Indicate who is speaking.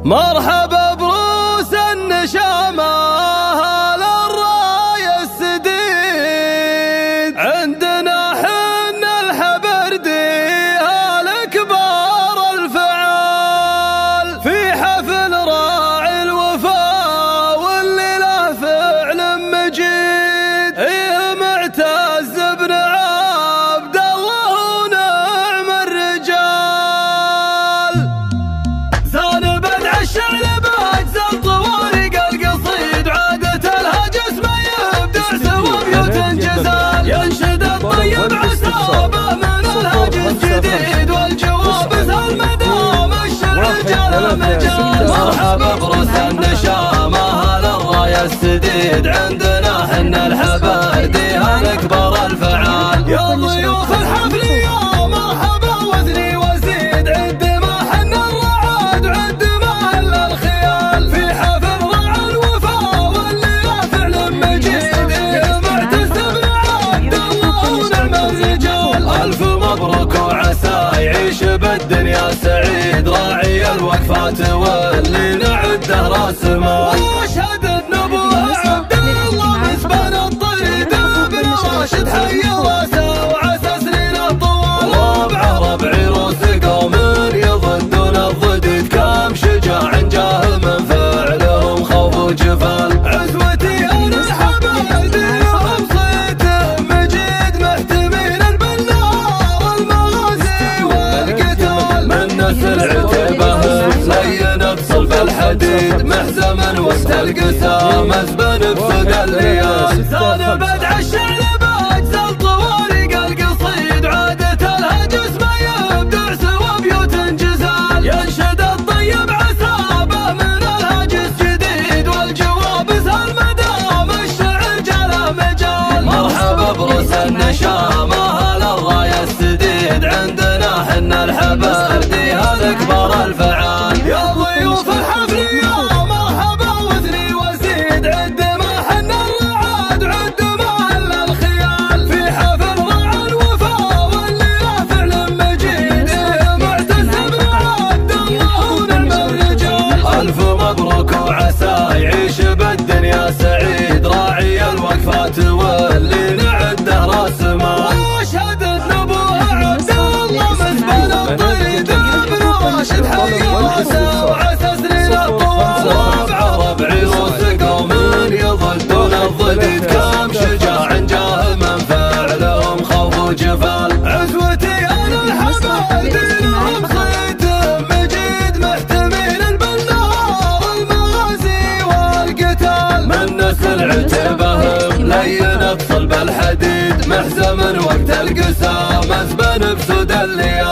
Speaker 1: مرحبا بروس النشامة للراية السديد، عندنا حن الحبردي هالكبار الفعال، في حفل راعي الوفا واللي له فعل مجيد، إيه معتز بن عبد الله ونعم الرجال. زان بدع الشعل باجزل طوارق القصيد، عادة الهجس ما يبدع سوى بيوت جزال، ينشد الطيب عسابه من الهجس جديد، والجواب سهل مدام الشرع جل مجال. مرحبا بروس النشامة للراية السديد، عندنا حن الحبردي هالكبار الفعال، يا ضيوف الحفل يا مرحبا وزني وزيد، عد ما حن الرعاد وعد ما هل الخيال، في حفل راعي الوفا واللي له فعل مجيد، معتز بن عبد الله ونعم الرجال. الف مبروك وعسى يعيش بالدنيا سعيد، راعي الوقفات واللي نعده راس مال، واشهد النبوة عبد الله مسبن الطريد بن راشد حي راسه وعسى سنينه طوال، ربعه ربعي روس قوم يضدون الضديد، كم شجاع جاه من فعلهم خوف وجفال، عزوتي انا الحبايبي يوم صيت مجيد، محتمين بالنار المغازي والقتال، من نسل عتبه لين بصلب الحديد، محزم وسط القسام مزبن بسد الليال. زان بدع الشعل باجزل طوارق القصيد، عادة الهجس ما يبدع سوى بيوت جزال، ينشد الطيب عسابه من الهجس جديد، والجواب سهل مدام الشعر جله مجال. مرحبا بروس النشامة للراية السديد، عندنا حن الحبردي هالكبار الفعال، يا ضيوف الحفل يا مرحبا وزني وزيد، عد ما حن الرعاد وعد ما هل الخيال، في حفل راعي الوفا واللي له فعل مجيد، معتز بن عبد الله ونعم الرجال. الف مبروك وعسى يعيش بالدنيا سعيد، راعي الوقفات واللي نعده راس مال، واشهد النبوة عبد الله مسبن الطريد بن راشد حي راسه وعسى سنينه طوال، ربعه ربعي روس قوم يضدون الضديد، كم شجاع جاه من فعلهم خوف وجفال، عزوتي انا الحبايبي يوم صيت مجيد، محتمين بالنار المغازي والقتال، من نسل عتبهم لين بصلب الحديد، محزم وقت القسام مزبن بسود الليال.